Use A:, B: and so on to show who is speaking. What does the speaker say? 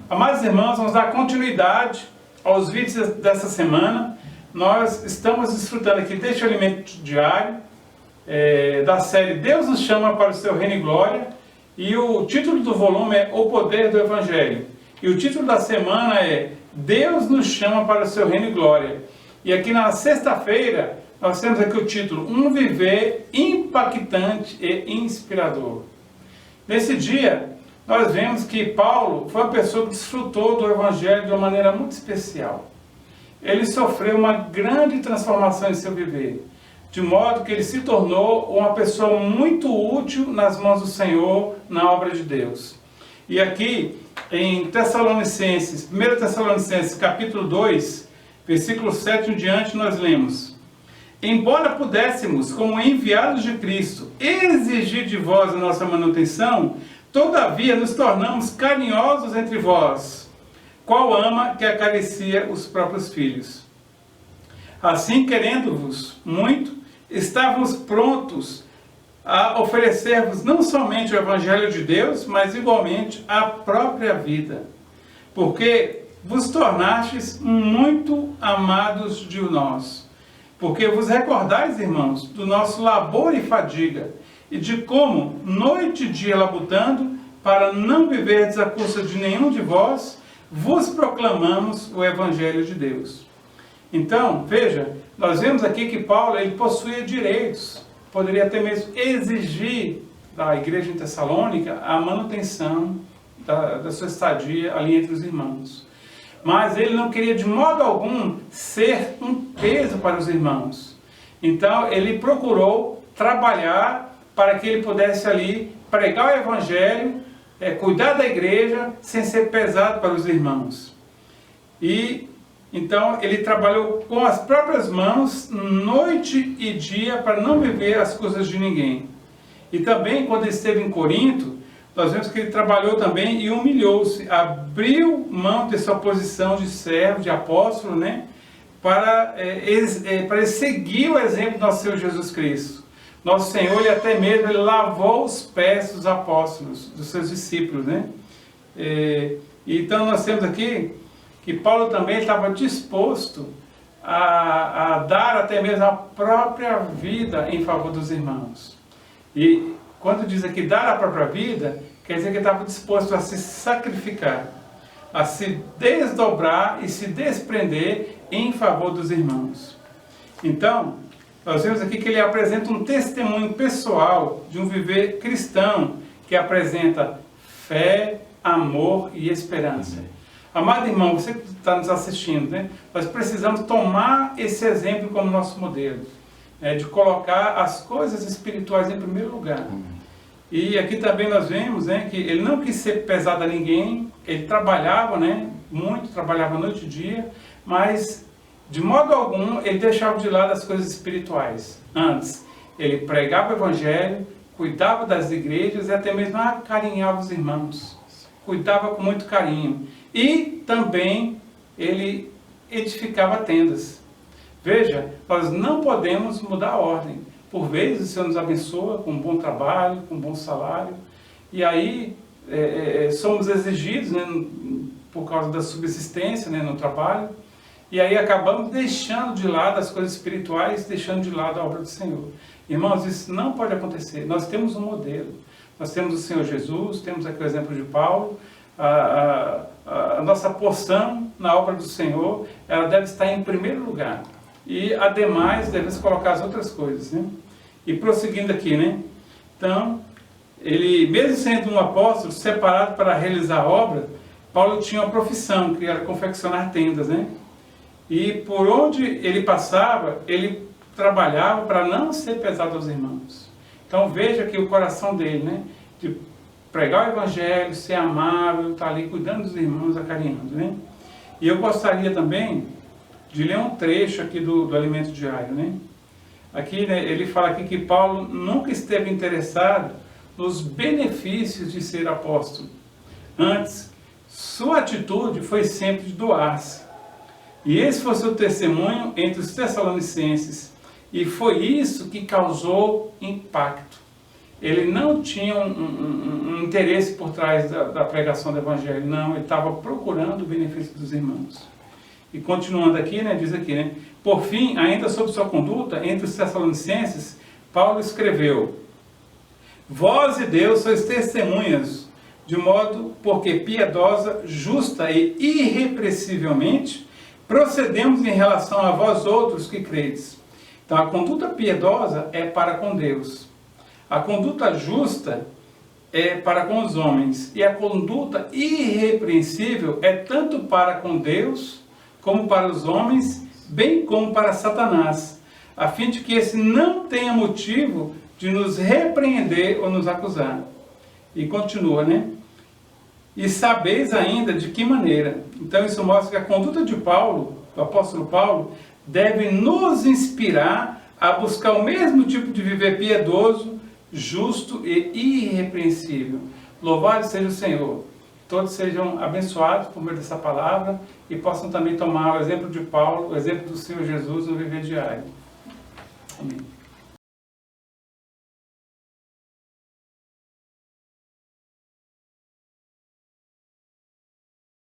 A: Amados irmãos, vamos dar continuidade aos vídeos dessa semana. Nós estamos desfrutando aqui deste alimento diário, da série Deus nos chama para o seu reino e glória, e o título do volume é O Poder do Evangelho. E o título da semana é Deus nos chama para o seu reino e glória. E aqui na sexta-feira, nós temos aqui o título Um Viver Impactante e Inspirador. Nesse dia, nós vemos que Paulo foi uma pessoa que desfrutou do Evangelho de uma maneira muito especial. Ele sofreu uma grande transformação em seu viver, de modo que ele se tornou uma pessoa muito útil nas mãos do Senhor, na obra de Deus. E aqui, em Tessalonicenses, 1 Tessalonicenses, capítulo 2, versículo 7 em diante, nós lemos: Embora pudéssemos, como enviados de Cristo, exigir de vós a nossa manutenção, todavia nos tornamos carinhosos entre vós, qual ama que acaricia os próprios filhos. Assim, querendo-vos muito, estávamos prontos a oferecer-vos não somente o Evangelho de Deus, mas igualmente a própria vida, porque vos tornastes muito amados de nós. Porque vos recordais, irmãos, do nosso labor e fadiga, e de como, noite e dia labutando, para não viverdes à custa de nenhum de vós, vos proclamamos o Evangelho de Deus. Então, veja, nós vemos aqui que Paulo ele possuía direitos, poderia até mesmo exigir da igreja em Tessalônica a manutenção da sua estadia ali entre os irmãos. Mas ele não queria de modo algum ser um peso para os irmãos. Então ele procurou trabalhar para que ele pudesse ali pregar o Evangelho, cuidar da igreja, sem ser pesado para os irmãos. E então ele trabalhou com as próprias mãos, noite e dia, para não viver as coisas de ninguém. E também quando ele esteve em Corinto, nós vemos que ele trabalhou também e humilhou-se, abriu mão de sua posição de servo, de apóstolo, para ele seguir o exemplo do nosso Senhor Jesus Cristo. Nosso Senhor, ele até mesmo lavou os pés dos apóstolos, dos seus discípulos. Então nós temos aqui que Paulo também estava disposto a dar até mesmo a própria vida em favor dos irmãos. E quando diz aqui dar a própria vida, quer dizer que ele estava disposto a se sacrificar, a se desdobrar e se desprender em favor dos irmãos. Então, nós vemos aqui que ele apresenta um testemunho pessoal de um viver cristão que apresenta fé, amor e esperança. Amado irmão, você que está nos assistindo, nós precisamos tomar esse exemplo como nosso modelo, de colocar as coisas espirituais em primeiro lugar. E aqui também nós vemos que ele não quis ser pesado a ninguém, ele trabalhava muito, trabalhava noite e dia, mas de modo algum ele deixava de lado as coisas espirituais. Antes, ele pregava o Evangelho, cuidava das igrejas e até mesmo acarinhava os irmãos, cuidava com muito carinho. E também ele edificava tendas. Veja, nós não podemos mudar a ordem. Por vezes o Senhor nos abençoa com um bom trabalho, com um bom salário, e aí somos exigidos por causa da subsistência no trabalho, e aí acabamos deixando de lado as coisas espirituais, deixando de lado a obra do Senhor. Irmãos, isso não pode acontecer. Nós temos um modelo. Nós temos o Senhor Jesus, temos aqui o exemplo de Paulo. A nossa porção na obra do Senhor, ela deve estar em primeiro lugar. E, ademais, devemos colocar as outras coisas. E prosseguindo aqui, Então, ele, mesmo sendo um apóstolo separado para realizar a obra, Paulo tinha uma profissão, que era confeccionar tendas, E por onde ele passava, ele trabalhava para não ser pesado aos irmãos. Então, veja aqui o coração dele, de pregar o Evangelho, ser amável, estar ali cuidando dos irmãos, acarinhando, E eu gostaria também de ler um trecho aqui do alimento diário, Aqui, ele fala aqui que Paulo nunca esteve interessado nos benefícios de ser apóstolo. Antes, sua atitude foi sempre de doar-se. E esse foi seu testemunho entre os tessalonicenses. E foi isso que causou impacto. ele não tinha um interesse por trás da pregação do Evangelho, não, ele estava procurando o benefício dos irmãos. E continuando aqui, né, diz aqui, né, por fim, ainda sobre sua conduta, entre os Tessalonicenses, Paulo escreveu: vós e Deus sois testemunhas, de modo porque piedosa, justa e irrepressivelmente procedemos em relação a vós outros que credes. Então a conduta piedosa é para com Deus. A conduta justa é para com os homens. E a conduta irrepreensível é tanto para com Deus, como para os homens, bem como para Satanás, a fim de que esse não tenha motivo de nos repreender ou nos acusar. E continua, né? E sabeis ainda de que maneira. Então isso mostra que a conduta de Paulo, do apóstolo Paulo, deve nos inspirar a buscar o mesmo tipo de viver piedoso, justo e irrepreensível. Louvado seja o Senhor. Todos sejam abençoados por meio dessa palavra e possam também tomar o exemplo de Paulo, o exemplo do Senhor Jesus no viver diário. Amém.